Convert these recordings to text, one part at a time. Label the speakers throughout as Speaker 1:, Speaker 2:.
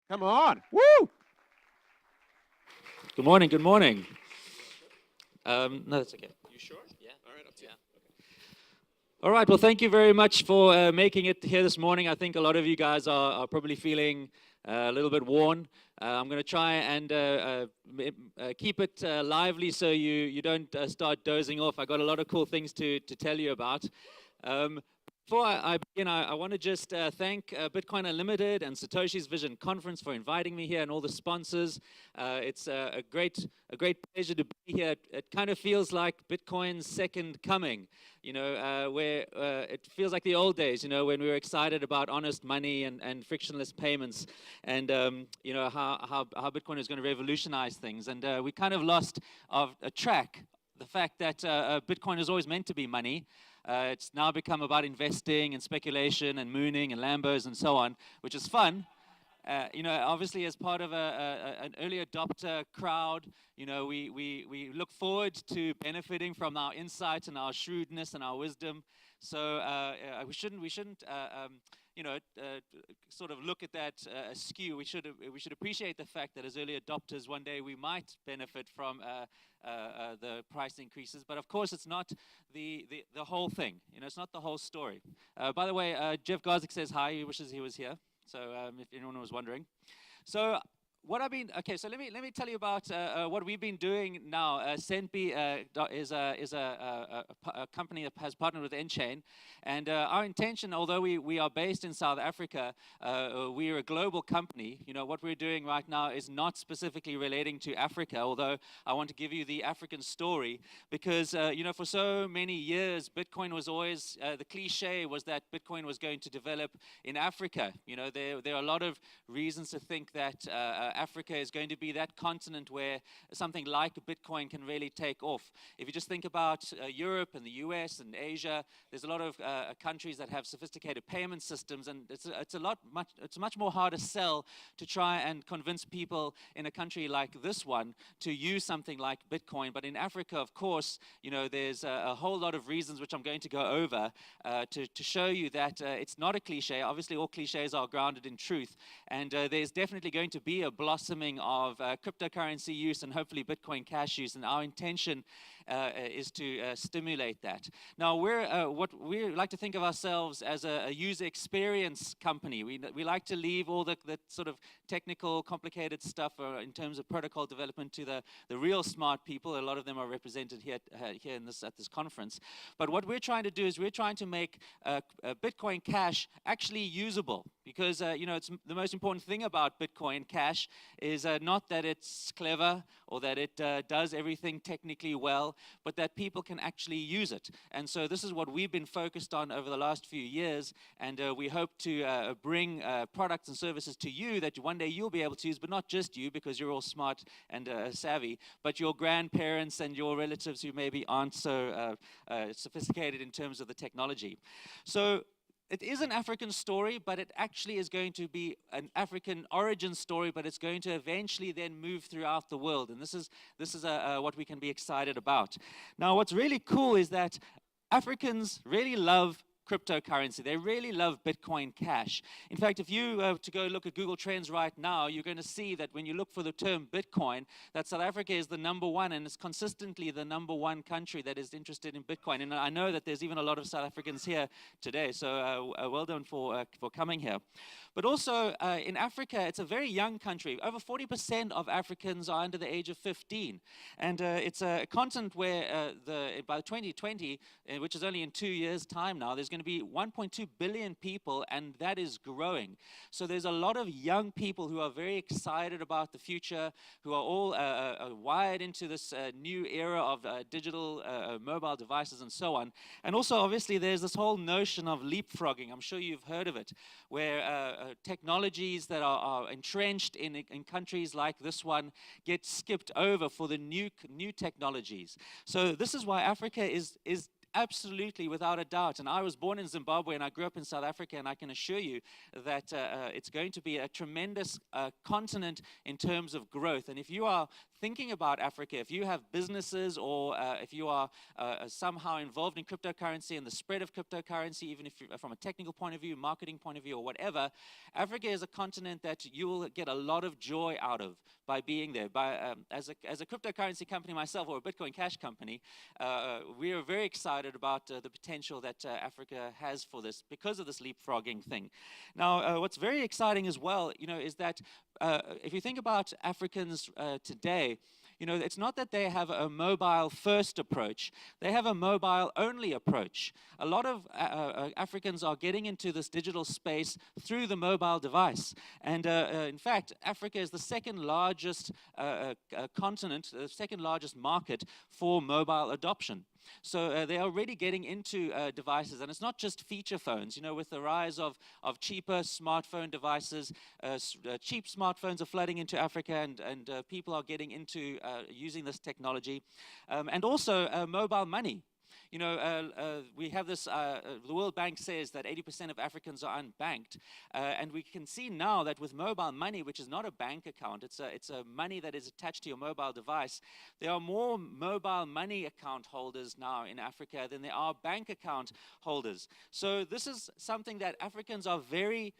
Speaker 1: Come on. Woo!
Speaker 2: Good morning, good morning. No, that's okay.
Speaker 1: You sure?
Speaker 2: Yeah.
Speaker 1: All right, up to you.
Speaker 2: All right, well, thank you very much for making it here this morning. I think a lot of you guys are probably feeling a little bit worn. I'm going to try and keep it lively so you don't start dozing off. I got a lot of cool things to tell you about. Before I begin, I want to just thank Bitcoin Unlimited and Satoshi's Vision Conference for inviting me here and all the sponsors. It's a great pleasure to be here. It kind of feels like Bitcoin's second coming, where it feels like the old days, when we were excited about honest money and frictionless payments, and how Bitcoin is going to revolutionize things. And we kind of lost a track the fact that Bitcoin is always meant to be money. It's now become about investing and speculation and mooning and Lambos and so on, which is fun. Obviously as part of an early adopter crowd, we look forward to benefiting from our insight and our shrewdness and our wisdom. So we shouldn't sort of look at that askew. We should appreciate the fact that as early adopters, one day we might benefit from the price increases. But of course, it's not the whole thing. It's not the whole story. By the way, Jeff Garzik says hi. He wishes he was here. So if anyone was wondering. So so let me tell you about what we've been doing now. Centbee is a company that has partnered with nChain, and our intention, although we are based in South Africa, we are a global company. What we're doing right now is not specifically relating to Africa, although I want to give you the African story because for so many years, Bitcoin was always the cliche was that Bitcoin was going to develop in Africa. There are a lot of reasons to think that Africa is going to be that continent where something like Bitcoin can really take off. If you just think about Europe and the US and Asia, there's a lot of countries that have sophisticated payment systems, and it's much more hard to sell to try and convince people in a country like this one to use something like Bitcoin. But in Africa, of course, there's a whole lot of reasons which I'm going to go over to show you that it's not a cliche. Obviously, all cliches are grounded in truth, and there's definitely going to be a blossoming of cryptocurrency use and hopefully Bitcoin Cash use, and our intention is to stimulate that. Now, we like to think of ourselves as a user experience company. We like to leave all the sort of technical, complicated stuff in terms of protocol development to the real smart people. A lot of them are represented here at this conference. But what we're trying to do is we're trying to make Bitcoin Cash actually usable, because it's the most important thing about Bitcoin Cash is not that it's clever or that it does everything technically well, but that people can actually use it. And so this is what we've been focused on over the last few years, and we hope to bring products and services to you that one day you'll be able to use, but not just you, because you're all smart and savvy, but your grandparents and your relatives who maybe aren't so sophisticated in terms of the technology. So it is an African story, but it actually is going to be an African origin story, but it's going to eventually then move throughout the world. And this is what we can be excited about. Now, what's really cool is that Africans really love cryptocurrency. They really love Bitcoin Cash. In fact, if you to go look at Google Trends right now, you're going to see that when you look for the term Bitcoin, that South Africa is the #1, and it's consistently the #1 country that is interested in Bitcoin. And I know that there's even a lot of South Africans here today, so well done for coming here. But also in Africa, it's a very young country. Over 40% of Africans are under the age of 15. And it's a continent where by 2020, which is only in 2 years' time now, there's going to be 1.2 billion people, and that is growing. So there's a lot of young people who are very excited about the future, who are all wired into this new era of digital mobile devices and so on. And also, obviously, there's this whole notion of leapfrogging. I'm sure you've heard of it, where technologies that are entrenched in countries like this one get skipped over for the new technologies. So this is why Africa is absolutely, without a doubt. And I was born in Zimbabwe and I grew up in South Africa, and I can assure you that it's going to be a tremendous continent in terms of growth. And if you are thinking about Africa, if you have businesses or if you are somehow involved in cryptocurrency and the spread of cryptocurrency, even if you, from a technical point of view, marketing point of view, or whatever, Africa is a continent that you will get a lot of joy out of by being there. As a cryptocurrency company myself, or a Bitcoin Cash company, we are very excited about the potential that Africa has for this because of this leapfrogging thing. Now, what's very exciting as well, is that if you think about Africans today, it's not that they have a mobile-first approach. They have a mobile-only approach. A lot of Africans are getting into this digital space through the mobile device. And in fact, Africa is the second largest continent, the second largest market for mobile adoption. So they are already getting into devices, and it's not just feature phones. With the rise of cheaper smartphone devices, cheap smartphones are flooding into Africa, and people are getting into using this technology. And also mobile money. We have this, the World Bank says that 80% of Africans are unbanked. And we can see now that with mobile money, which is not a bank account, it's a money that is attached to your mobile device, there are more mobile money account holders now in Africa than there are bank account holders. So this is something that Africans are very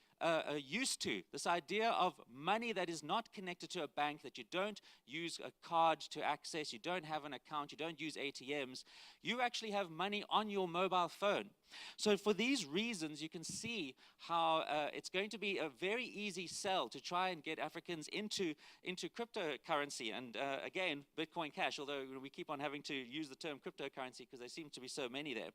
Speaker 2: used to, this idea of money that is not connected to a bank, that you don't use a card to access, you don't have an account, you don't use ATMs, you actually have money on your mobile phone. So for these reasons, you can see how it's going to be a very easy sell to try and get Africans into cryptocurrency and again, Bitcoin Cash, although we keep on having to use the term cryptocurrency because there seem to be so many there.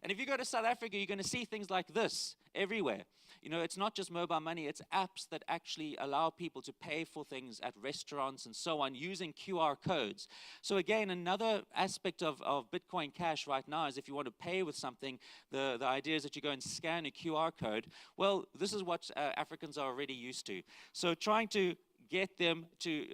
Speaker 2: And if you go to South Africa, you're going to see things like this everywhere. It's not just mobile money, it's apps that actually allow people to pay for things at restaurants and so on using QR codes. So again, another aspect of Bitcoin Cash right now is if you want to pay with something, the idea is that you go and scan a QR code. Well, this is what Africans are already used to. So trying to get them to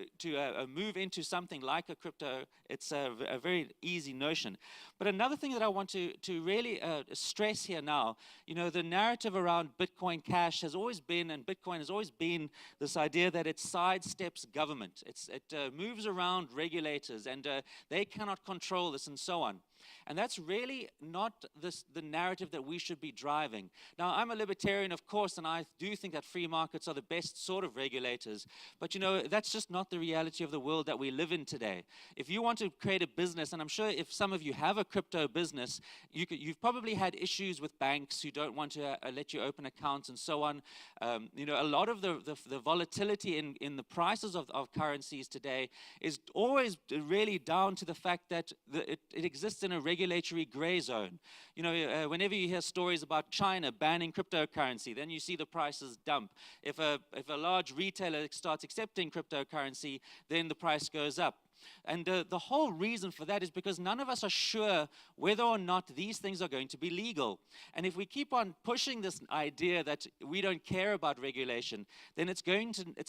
Speaker 2: move into something like a crypto, it's a very easy notion. But another thing that I want to really stress here now, the narrative around Bitcoin Cash has always been, and Bitcoin has always been, this idea that it sidesteps government. It moves around regulators, and they cannot control this and so on. And that's really not the narrative that we should be driving. Now, I'm a libertarian, of course, and I do think that free markets are the best sort of regulators. But, that's just not the reality of the world that we live in today. If you want to create a business, and I'm sure if some of you have a crypto business, you've probably had issues with banks who don't want to let you open accounts and so on. A lot of the volatility in the prices of currencies today is always really down to the fact that it exists in a regulatory gray zone. Whenever you hear stories about China banning cryptocurrency, then you see the prices dump. If a large retailer starts accepting cryptocurrency, then the price goes up. And the whole reason for that is because none of us are sure whether or not these things are going to be legal. And if we keep on pushing this idea that we don't care about regulation, then it's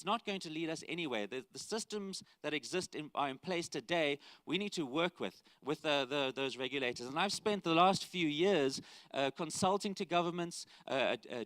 Speaker 2: not going to lead us anywhere. The systems that exist are in place today, we need to work with those regulators. And I've spent the last few years consulting to governments,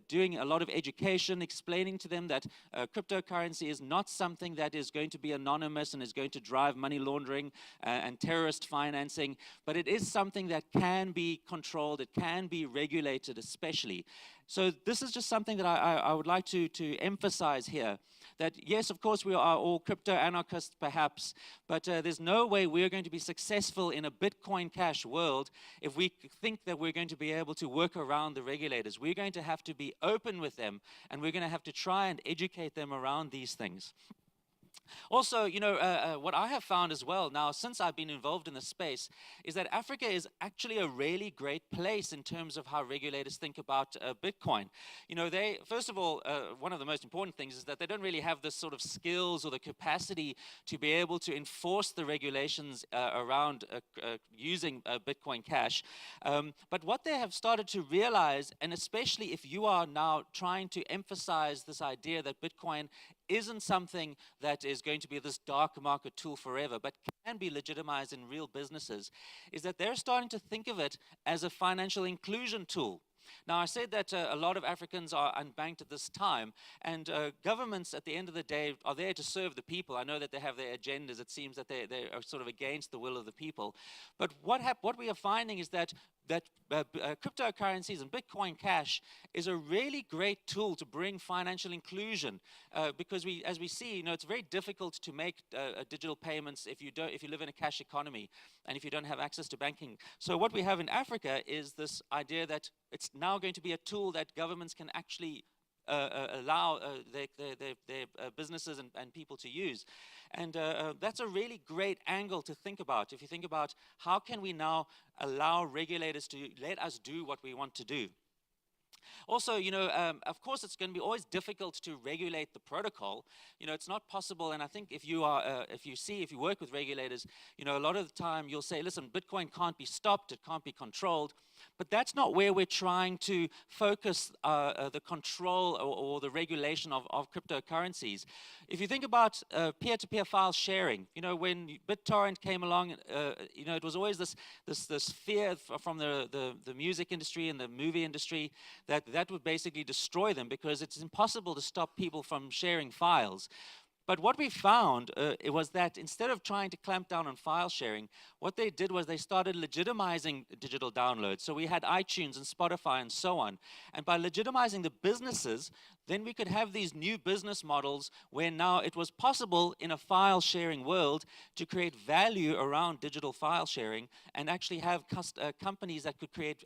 Speaker 2: doing a lot of education, explaining to them that cryptocurrency is not something that is going to be anonymous and is going to drive money laundering and terrorist financing, but it is something that can be controlled, it can be regulated especially. So this is just something that I would like to emphasize here, that yes, of course, we are all crypto anarchists perhaps, but there's no way we're going to be successful in a Bitcoin Cash world if we think that we're going to be able to work around the regulators. We're going to have to be open with them, and we're going to have to try and educate them around these things. Also, what I have found as well now, since I've been involved in the space, is that Africa is actually a really great place in terms of how regulators think about Bitcoin. First of all, one of the most important things is that they don't really have the sort of skills or the capacity to be able to enforce the regulations around using Bitcoin Cash. But what they have started to realize, and especially if you are now trying to emphasize this idea that Bitcoin isn't something that is going to be this dark market tool forever, but can be legitimized in real businesses, is that they're starting to think of it as a financial inclusion tool. Now, I said that a lot of Africans are unbanked at this time, and governments, at the end of the day, are there to serve the people. I know that they have their agendas. It seems that they are sort of against the will of the people. But what we are finding is that cryptocurrencies and Bitcoin Cash is a really great tool to bring financial inclusion, because as we see, it's very difficult to make digital payments if you live in a cash economy and if you don't have access to banking. So what we have in Africa is this idea that it's now going to be a tool that governments can actually allow their businesses and people to use. And that's a really great angle to think about. If you think about how can we now allow regulators to let us do what we want to do. Also, of course, it's going to be always difficult to regulate the protocol. It's not possible. And I think if you work with regulators, a lot of the time you'll say, listen, Bitcoin can't be stopped. It can't be controlled. But that's not where we're trying to focus the control or the regulation of cryptocurrencies. If you think about peer-to-peer file sharing, when BitTorrent came along, it was always this fear from the music industry and the movie industry that would basically destroy them because it's impossible to stop people from sharing files. But what we found it was that instead of trying to clamp down on file sharing, what they did was they started legitimizing digital downloads. So we had iTunes and Spotify and so on. And by legitimizing the businesses, then we could have these new business models where now it was possible in a file sharing world to create value around digital file sharing and actually have companies that could create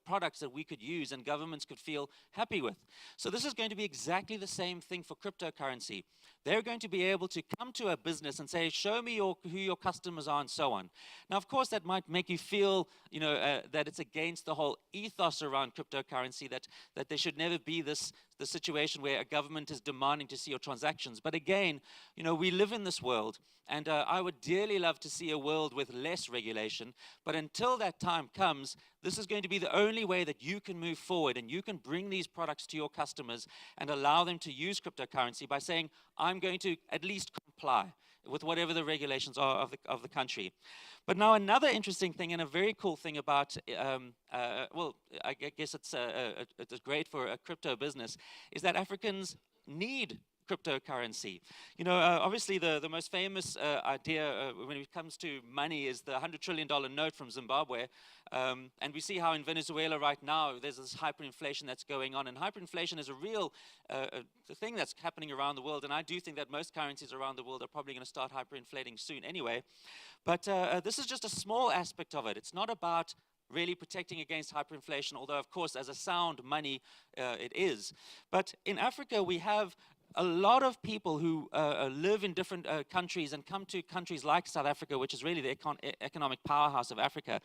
Speaker 2: products that we could use and governments could feel happy with. So this is going to be exactly the same thing for cryptocurrency. They're going to be able to come to a business and say, show me who your customers are and so on. Now, of course, that might make you feel, that it's against the whole ethos around cryptocurrency, that there should never be the situation where a government is demanding to see your transactions. But again, we live in this world, and I would dearly love to see a world with less regulation. But until that time comes, this is going to be the only way that you can move forward and you can bring these products to your customers and allow them to use cryptocurrency by saying, I'm going to at least comply with whatever the regulations are of the country. But now another interesting thing and a very cool thing about, well, I guess it's great for a crypto business, is that Africans need cryptocurrency. Obviously the most famous idea when it comes to money is the $100 trillion note from Zimbabwe. And we see how in Venezuela right now there's this hyperinflation that's going on. And hyperinflation is a real thing that's happening around the world. And I do think that most currencies around the world are probably going to start hyperinflating soon anyway. But this is just a small aspect of it. It's not about really protecting against hyperinflation, although of course as a sound money it is. But in Africa we have a lot of people who live in different countries and come to countries like South Africa, which is really the economic powerhouse of Africa.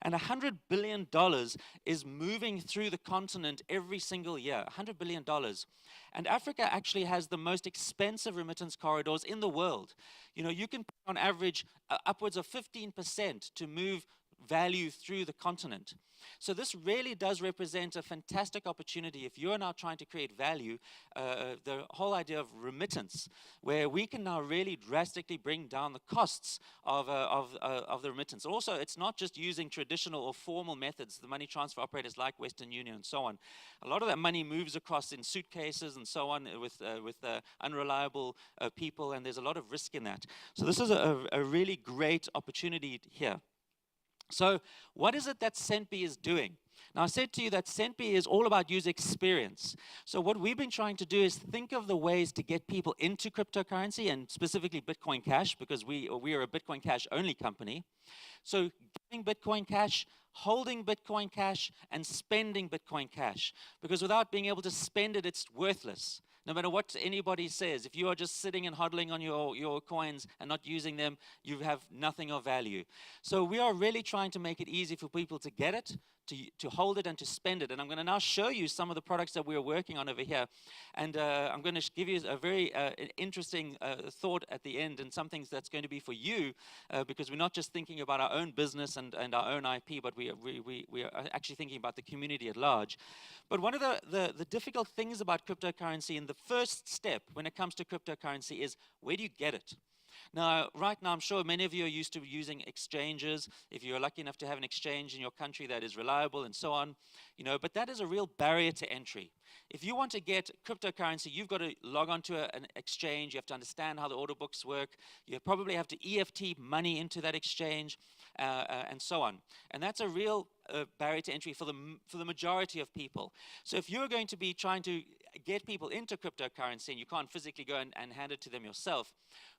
Speaker 2: And $100 billion is moving through the continent every single year, $100 billion. And Africa actually has the most expensive remittance corridors in the world. You can pay on average upwards of 15% to move value through the continent. So this really does represent a fantastic opportunity if you're now trying to create value, the whole idea of remittance, where we can now really drastically bring down the costs of the remittance. Also, it's not just using traditional or formal methods, the money transfer operators like Western Union and so on. A lot of that money moves across in suitcases and so on with unreliable people, and there's a lot of risk in that. So this is a really great opportunity here. So what is it that Centbee is doing? Now, I said to you that Centbee is all about user experience. So what we've been trying to do is think of the ways to get people into cryptocurrency and specifically Bitcoin Cash, because we are a Bitcoin Cash only company. So getting Bitcoin Cash, holding Bitcoin Cash, and spending Bitcoin Cash. Because without being able to spend it, it's worthless. No matter what anybody says, if you are just sitting and hodling on your coins and not using them, you have nothing of value. So we are really trying to make it easy for people to get it, to hold it, and to spend it. And I'm going to now show you some of the products that we're working on over here. And I'm going to give you a very interesting thought at the end, and something that's going to be for you, because we're not just thinking about our own business and our own IP, but we are actually thinking about the community at large. But one of the difficult things about cryptocurrency, and the first step when it comes to cryptocurrency, is where do you get it? Now, right now, I'm sure many of you are used to using exchanges. If you're lucky enough to have an exchange in your country that is reliable and so on, but that is a real barrier to entry. If you want to get cryptocurrency, you've got to log onto an exchange. You have to understand how the order books work. You probably have to EFT money into that exchange, and so on. And that's a real barrier to entry for the majority of people. So if you're going to be trying to get people into cryptocurrency and you can't physically go and hand it to them yourself,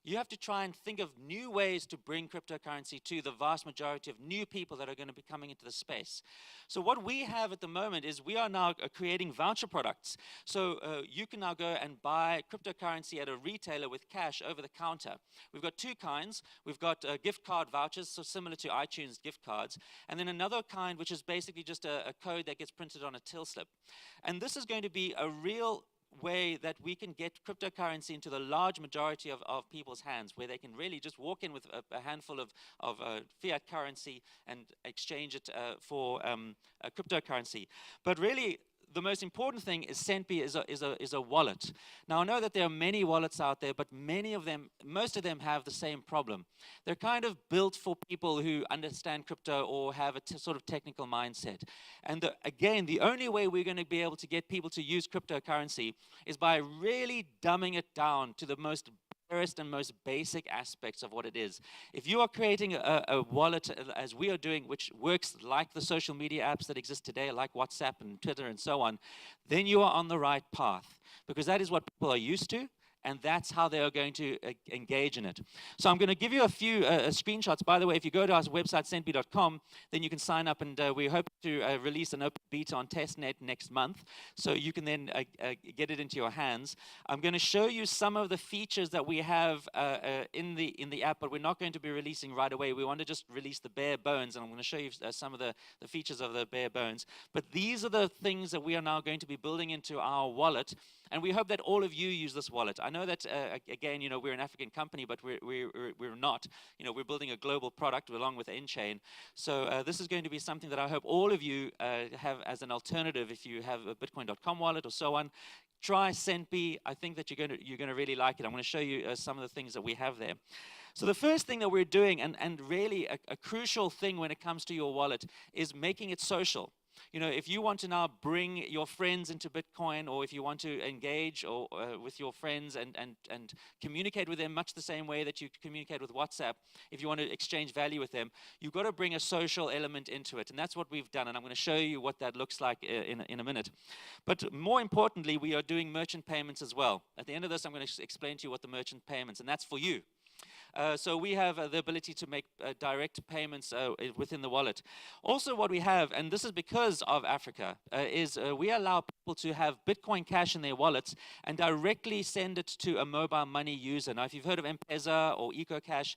Speaker 2: you have to try and think of new ways to bring cryptocurrency to the vast majority of new people that are going to be coming into the space. So what we have at the moment is we are now creating voucher products. So you can now go and buy cryptocurrency at a retailer with cash over the counter. We've got two kinds. We've got gift card vouchers, so similar to iTunes gift cards. And then another kind, which is basically just a code that gets printed on a till slip. And this is going to be a real way that we can get cryptocurrency into the large majority of people's hands, where they can really just walk in with a handful of fiat currency and exchange it for a cryptocurrency. But really, the most important thing is Centbee is a wallet. Now, I know that there are many wallets out there, but most of them have the same problem. They're kind of built for people who understand crypto or have a sort of technical mindset. And again, the only way we're going to be able to get people to use cryptocurrency is by really dumbing it down to the most and most basic aspects of what it is. If you are creating a wallet, as we are doing, which works like the social media apps that exist today, like WhatsApp and Twitter and so on, then you are on the right path, because that is what people are used to, and that's how they are going to engage in it. So I'm going to give you a few screenshots. By the way, if you go to our website, centbee.com, then you can sign up, and we hope to release an open beta on testnet next month, so you can then get it into your hands. I'm going to show you some of the features that we have in the app, but we're not going to be releasing right away. We want to just release the bare bones, and I'm going to show you some of the features of the bare bones. But these are the things that we are now going to be building into our wallet, and we hope that all of you use this wallet. I know that, again, we're an African company, but we're not. We're building a global product along with Enchain. So this is going to be something that I hope all of you have as an alternative if you have a Bitcoin.com wallet or so on. Try Centbee. I think that you're going to really like it. I'm going to show you some of the things that we have there. So the first thing that we're doing, and really a crucial thing when it comes to your wallet, is making it social. If you want to now bring your friends into Bitcoin, or if you want to engage with your friends and communicate with them much the same way that you communicate with WhatsApp, if you want to exchange value with them, you've got to bring a social element into it. And that's what we've done. And I'm going to show you what that looks like in a minute. But more importantly, we are doing merchant payments as well. At the end of this, I'm going to explain to you what the merchant payments, and that's for you. So we have the ability to make direct payments within the wallet. Also what we have, and this is because of Africa, is we allow people to have Bitcoin Cash in their wallets and directly send it to a mobile money user. Now, if you've heard of M-Pesa or EcoCash,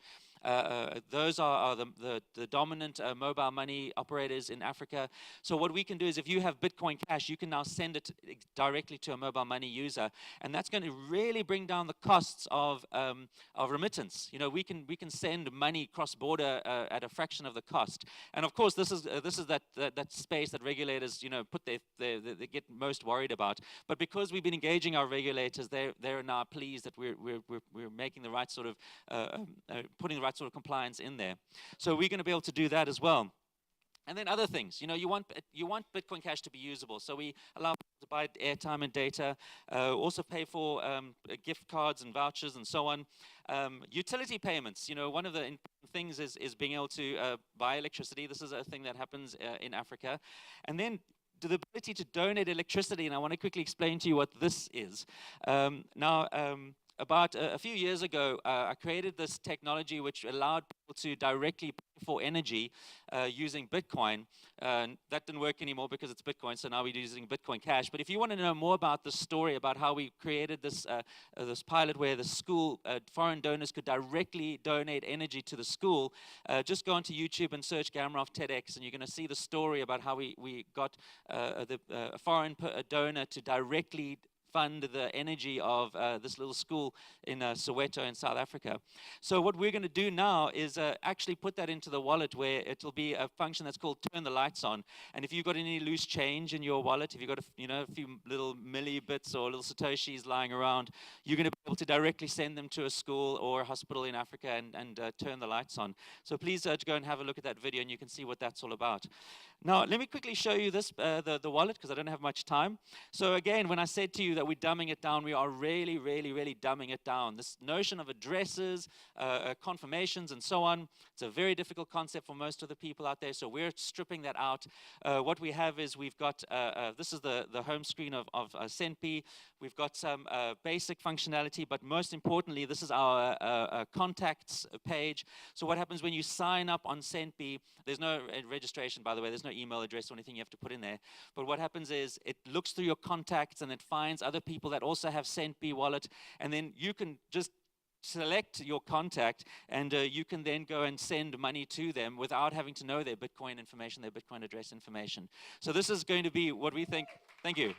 Speaker 2: those are the dominant mobile money operators in Africa. So what we can do is, if you have Bitcoin Cash, you can now send it directly to a mobile money user, and that's going to really bring down the costs of remittance. We can send money cross-border at a fraction of the cost. And of course, this is that space that regulators they get most worried about. But because we've been engaging our regulators, they're now pleased that we're making the right sort of putting the right sort of compliance in there. So we're going to be able to do that as well. And then other things, you want Bitcoin Cash to be usable. So we allow people to buy airtime and data, also pay for gift cards and vouchers and so on. Utility payments, one of the important things is being able to buy electricity. This is a thing that happens in Africa. And then the ability to donate electricity, and I want to quickly explain to you what this is. About a few years ago, I created this technology which allowed people to directly pay for energy using Bitcoin. That didn't work anymore because it's Bitcoin, so now we're using Bitcoin Cash. But if you want to know more about the story about how we created this pilot where the school, foreign donors could directly donate energy to the school, just go onto YouTube and search Gamaroff TEDx, and you're going to see the story about how we got a foreign donor to directly fund the energy of this little school in Soweto in South Africa. So what we're going to do now is actually put that into the wallet, where it'll be a function that's called turn the lights on. And if you've got any loose change in your wallet, if you've got a few little millibits or little Satoshis lying around, you're going to be able to directly send them to a school or a hospital in Africa and turn the lights on. So please go and have a look at that video, and you can see what that's all about. Now, let me quickly show you this, the wallet, because I don't have much time. So again, when I said to you that we're dumbing it down, we are really, really, really dumbing it down. This notion of addresses, confirmations, and so on, it's a very difficult concept for most of the people out there, so we're stripping that out. What we have is we've got, this is the home screen of Centbee. We've got some basic functionality, but most importantly, this is our contacts page. So what happens when you sign up on Centbee, there's no registration, by the way, there's no email address or anything you have to put in there. But what happens is it looks through your contacts and it finds other people that also have Centbee wallet, and then you can just select your contact, and you can then go and send money to them without having to know their Bitcoin information, their Bitcoin address information. So this is going to be what we think. Thank you.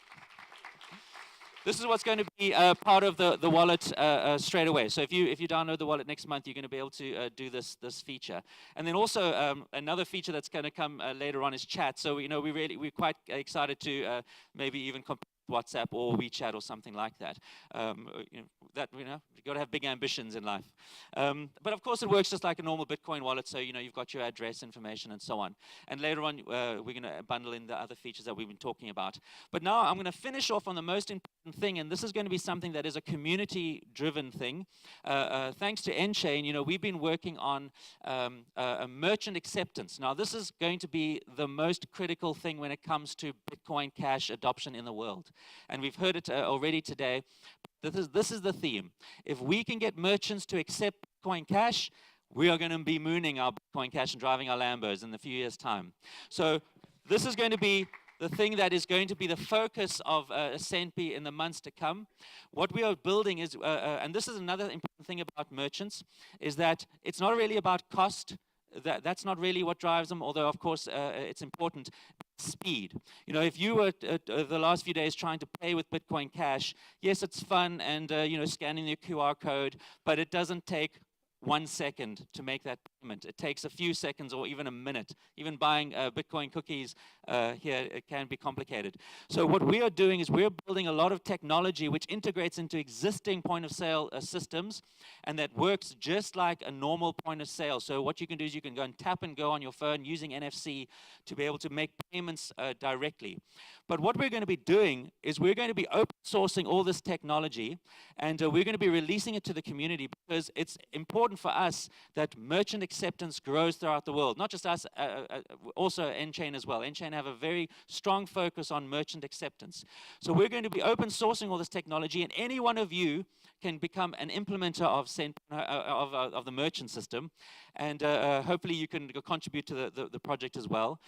Speaker 2: This is what's going to be part of the wallet straight away. So if you download the wallet next month, you're going to be able to do this feature. And then also another feature that's going to come later on is chat. So we're quite excited to maybe even compare WhatsApp or WeChat or something like that. You've got to have big ambitions in life. But of course, it works just like a normal Bitcoin wallet. So you've got your address information and so on. And later on, we're going to bundle in the other features that we've been talking about. But now I'm going to finish off on the most important thing, and this is going to be something that is a community-driven thing. Thanks to nChain, we've been working on a merchant acceptance. Now, this is going to be the most critical thing when it comes to Bitcoin Cash adoption in the world. And we've heard it already today. This is the theme. If we can get merchants to accept Bitcoin Cash, we are going to be mooning our Bitcoin Cash and driving our Lambos in a few years' time. So this is going to be the thing that is going to be the focus of Centbee in the months to come. What we are building is, and this is another important thing about merchants, is that it's not really about cost. That's not really what drives them, although, of course, it's important. Speed. If you were the last few days trying to pay with Bitcoin Cash, yes, it's fun and, scanning the QR code, but it doesn't take 1 second to make that payment. It takes a few seconds or even a minute. Even buying Bitcoin cookies here, it can be complicated. So what we are doing is we're building a lot of technology which integrates into existing point-of-sale systems, and that works just like a normal point-of-sale. So what you can do is you can go and tap and go on your phone using NFC to be able to make payments directly. But what we're going to be doing is we're going to be open sourcing all this technology, and we're going to be releasing it to the community, because it's important for us that merchant acceptance grows throughout the world. Not just us, also nChain as well. nChain have a very strong focus on merchant acceptance. So we're going to be open sourcing all this technology, and any one of you can become an implementer of the merchant system, and hopefully you can contribute to the project as well.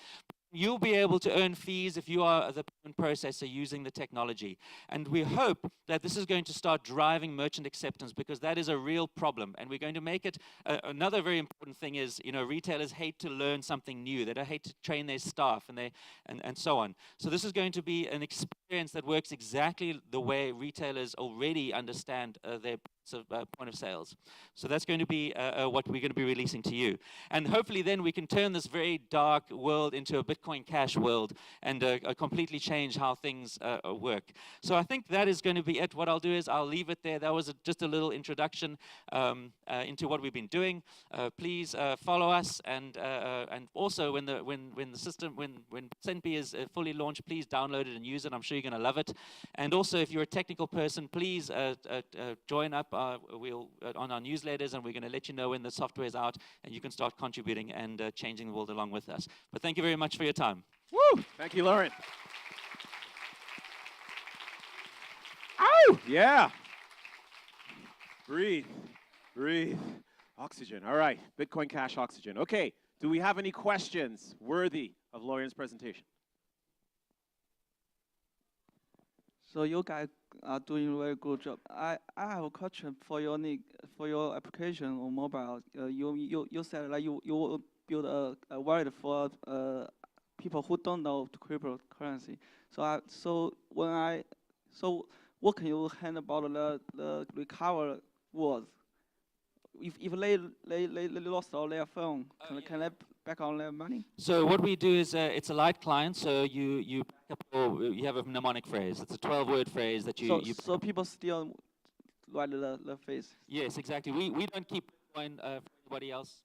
Speaker 2: You'll be able to earn fees if you are the payment processor using the technology. And we hope that this is going to start driving merchant acceptance, because that is a real problem. And we're going to make it, another very important thing is, retailers hate to learn something new. They don't hate to train their staff and so on. So this is going to be an experience that works exactly the way retailers already understand their point of sales. So that's going to be what we're going to be releasing to you. And hopefully then we can turn this very dark world into a Bitcoin Cash world and completely change how things work. So I think that is going to be it. What I'll do is I'll leave it there. That was just a little introduction into what we've been doing. Please follow us, and also when Centbee is fully launched, please download it and use it. I'm sure you're going to love it. And also, if you're a technical person, please join up on our newsletters, and we're going to let you know when the software is out, and you can start contributing and changing the world along with us. But thank you very much for your time.
Speaker 1: Woo! Thank you, Lorien. Ow! Yeah. Breathe. Breathe. Oxygen. All right. Bitcoin Cash oxygen. Okay. Do we have any questions worthy of Lorien's presentation?
Speaker 3: So you guys are doing a very good job. I have a question for your application on mobile. You said like you will build a wallet for people who don't know cryptocurrency. So what can you handle about the recover words? If they lost all their phone, can they back on their money?
Speaker 2: So what we do is it's a light client. So you back up you have a mnemonic phrase. It's a 12-word phrase that you.
Speaker 3: So people still write the phrase.
Speaker 2: Yes, exactly. We don't keep Bitcoin for anybody else.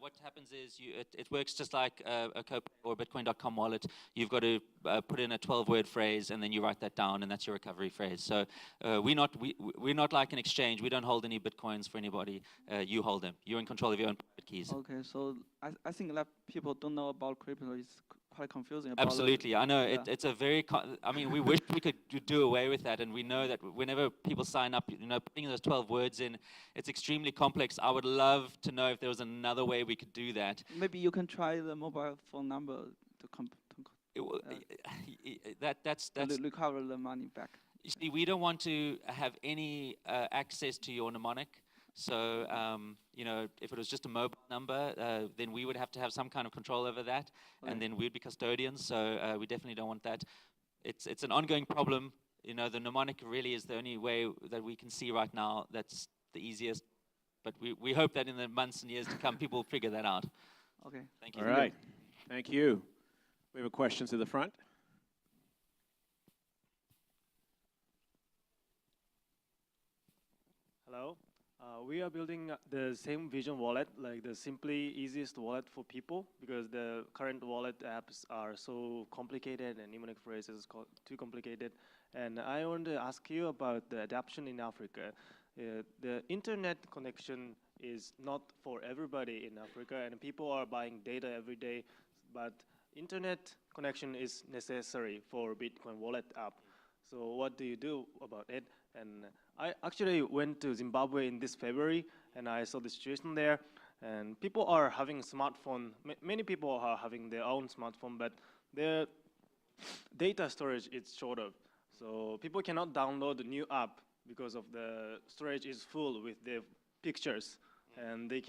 Speaker 2: What happens is it works just like a Copay or Bitcoin.com wallet. You've got to put in a 12-word phrase, and then you write that down, and that's your recovery phrase. So we're not like an exchange. We don't hold any Bitcoins for anybody. You hold them. You're in control of your own private keys.
Speaker 3: Okay, so I think that people don't know about crypto. It's quite confusing. About
Speaker 2: Absolutely, I know.
Speaker 3: Yeah.
Speaker 2: It's a very. I mean, we wish we could do away with that, and we know that whenever people sign up, putting those 12 words in, it's extremely complex. I would love to know if there was another way we could do that.
Speaker 3: Maybe you can try the mobile phone number to recover the money back.
Speaker 2: You see, we don't want to have any access to your mnemonic. So, if it was just a mobile number, then we would have to have some kind of control over that, and then we'd be custodians. So we definitely don't want that. It's an ongoing problem. The mnemonic really is the only way that we can see right now that's the easiest. But we hope that in the months and years to come, people will figure that out.
Speaker 3: Okay.
Speaker 2: Thank you.
Speaker 1: All right. Thank you. We have a question to the front.
Speaker 4: Hello. We are building the same Vision wallet, like the simply easiest wallet for people, because the current wallet apps are so complicated and mnemonic phrases too complicated. And I want to ask you about the adoption in Africa. The internet connection is not for everybody in Africa, and people are buying data every day, but internet connection is necessary for Bitcoin wallet app. So what do you do about it? And I actually went to Zimbabwe in this February, and I saw the situation there. And people are having smartphone. Many people are having their own smartphone, but their data storage is short of. So people cannot download the new app because of the storage is full with their pictures, and they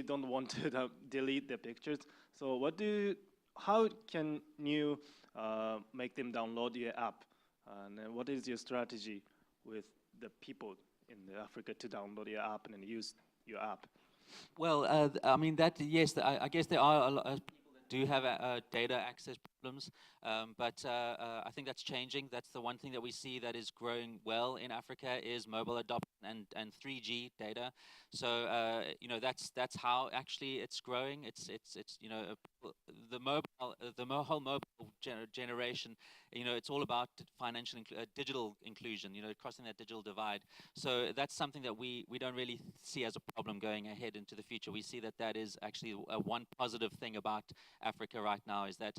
Speaker 4: don't want to delete the pictures. So how can you make them download your app? And what is your strategy with the people in Africa to download your app and use your app?
Speaker 2: Well, I mean, yes, I guess there are a lot of people that do have data access problems, but I think that's changing. That's the one thing that we see that is growing well in Africa is mobile adoption and 3G data. So that's how actually it's growing. It's the whole mobile generation. It's all about financial digital inclusion. Crossing that digital divide. So that's something that we don't really see as a problem going ahead into the future. We see that is actually one positive thing about Africa right now is that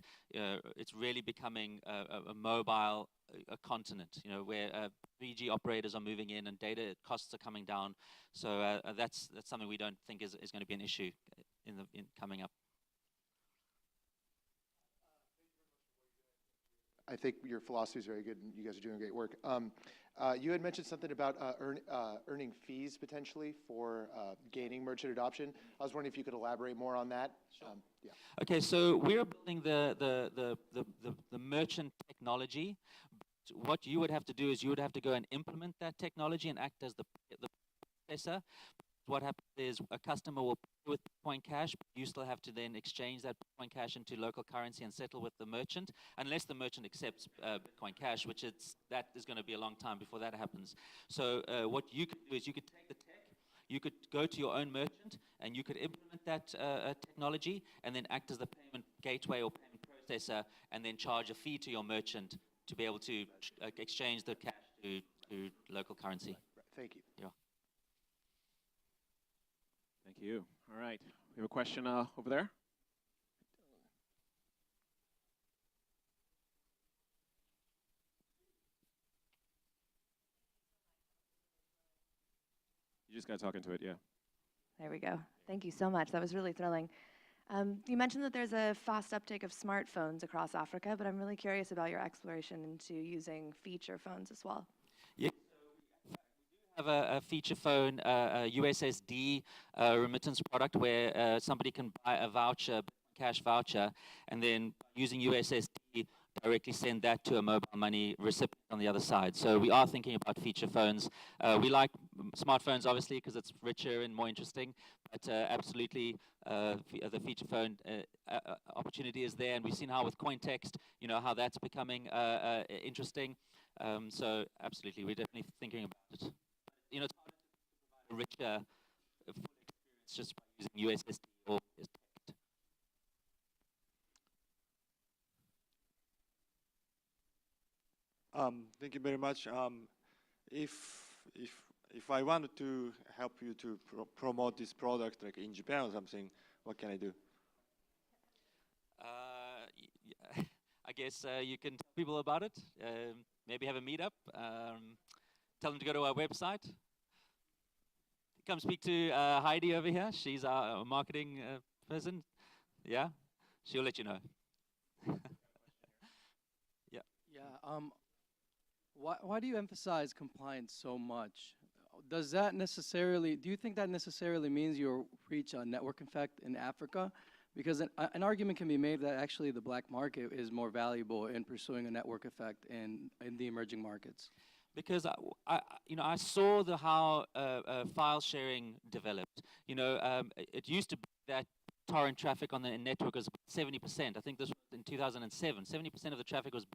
Speaker 2: it's really becoming a mobile continent, where 3G operators are moving in and data costs are coming down. So that's something we don't think is going to be an issue in coming up.
Speaker 5: I think your philosophy is very good, and you guys are doing great work. You had mentioned something about earning fees potentially for gaining merchant adoption. I was wondering if you could elaborate more on that.
Speaker 2: Sure. Yeah. Okay, so we're building the merchant technology. What you would have to do is you would have to go and implement that technology and act as the processor. What happens is a customer will pay with Bitcoin Cash, but you still have to then exchange that Bitcoin Cash into local currency and settle with the merchant, unless the merchant accepts Bitcoin Cash, that is going to be a long time before that happens. So what you could do is you could take the tech, you could go to your own merchant, and you could implement that technology, and then act as the payment gateway or payment processor, and then charge a fee to your merchant to be able to exchange the cash to local currency.
Speaker 5: Right. Thank you.
Speaker 2: Yeah.
Speaker 1: Thank you. All right. We have a question over there. You just got to talk into it, yeah.
Speaker 6: There we go. Thank you so much. That was really thrilling. You mentioned that there's a fast uptake of smartphones across Africa, but I'm really curious about your exploration into using feature phones as well.
Speaker 2: Yeah. We do have a feature phone, a USSD remittance product where somebody can buy a voucher, cash voucher, and then using USSD directly send that to a mobile money recipient on the other side. So we are thinking about feature phones. We like smartphones, obviously, because it's richer and more interesting, but absolutely the feature phone opportunity is there, and we've seen how with Cointext, you know, how that's becoming interesting. So absolutely, we're definitely thinking about it. You know, it's hard to provide a richer full experience just by using USSD or text.
Speaker 7: Thank you very much. If I wanted to help you to promote this product, like in Japan or something, what can I do?
Speaker 2: I guess you can tell people about it. Maybe have a meetup. Tell them to go to our website. Come speak to Heidi over here. She's our marketing person. Yeah, she'll let you know. Yeah.
Speaker 8: Yeah. Why do you emphasize compliance so much? Does that necessarily, do you think that necessarily means you'll reach a network effect in Africa? Because an argument can be made that actually the black market is more valuable in pursuing a network effect in the emerging markets.
Speaker 2: Because I saw how file sharing developed. You know, it used to be that torrent traffic on the network was 70%. I think this was in 2007. 70% of the traffic was,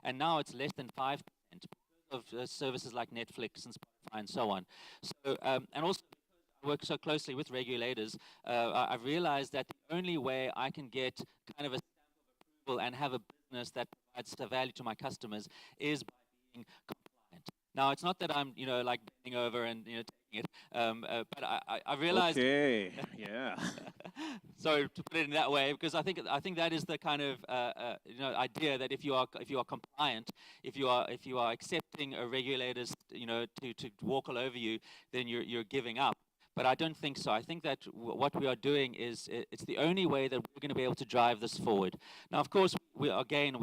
Speaker 2: and now it's less than 5% of services like Netflix and Spotify and so on. So, and also because I work so closely with regulators, I've realized that the only way I can get kind of a stamp of approval and have a business that provides the value to my customers is by being compliant. Now, it's not that I'm, you know, like bending over and, you know, taking it, but I realized.
Speaker 1: Okay. Yeah.
Speaker 2: Sorry to put it in that way, because I think that is the kind of you know, idea that if you are compliant, if you are accepting a regulator's, you know, to walk all over you, then you're giving up. But I don't think so. I think that what we are doing is it's the only way that we're going to be able to drive this forward. Now, of course, we're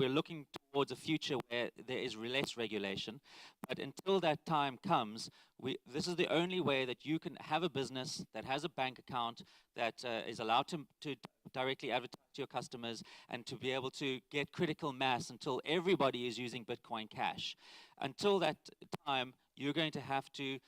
Speaker 2: looking towards a future where there is less regulation. But until that time comes, this is the only way that you can have a business that has a bank account that is allowed to directly advertise to your customers and to be able to get critical mass until everybody is using Bitcoin Cash. Until that time, you're going to have to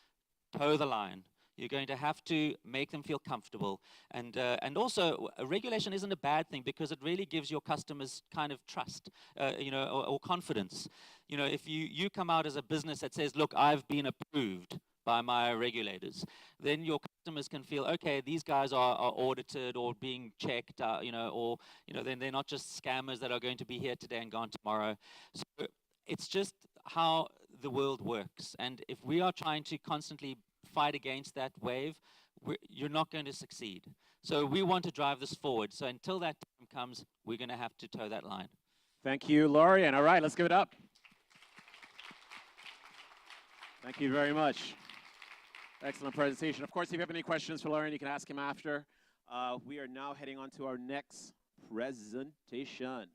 Speaker 2: toe the line. You're going to have to make them feel comfortable. And also, regulation isn't a bad thing because it really gives your customers kind of trust, you know, or confidence. You know, if you come out as a business that says, look, I've been approved by my regulators, then your customers can feel, okay, these guys are audited or being checked, you know, or, you know, then they're not just scammers that are going to be here today and gone tomorrow. So it's just how the world works. And if we are trying to constantly fight against that wave, you're not going to succeed. So we want to drive this forward. So until that time comes, we're going to have to toe that line.
Speaker 1: Thank you, Lorien. All right, let's give it up. Thank you very much. Excellent presentation. Of course, if you have any questions for Lorien, you can ask him after. We are now heading on to our next presentation.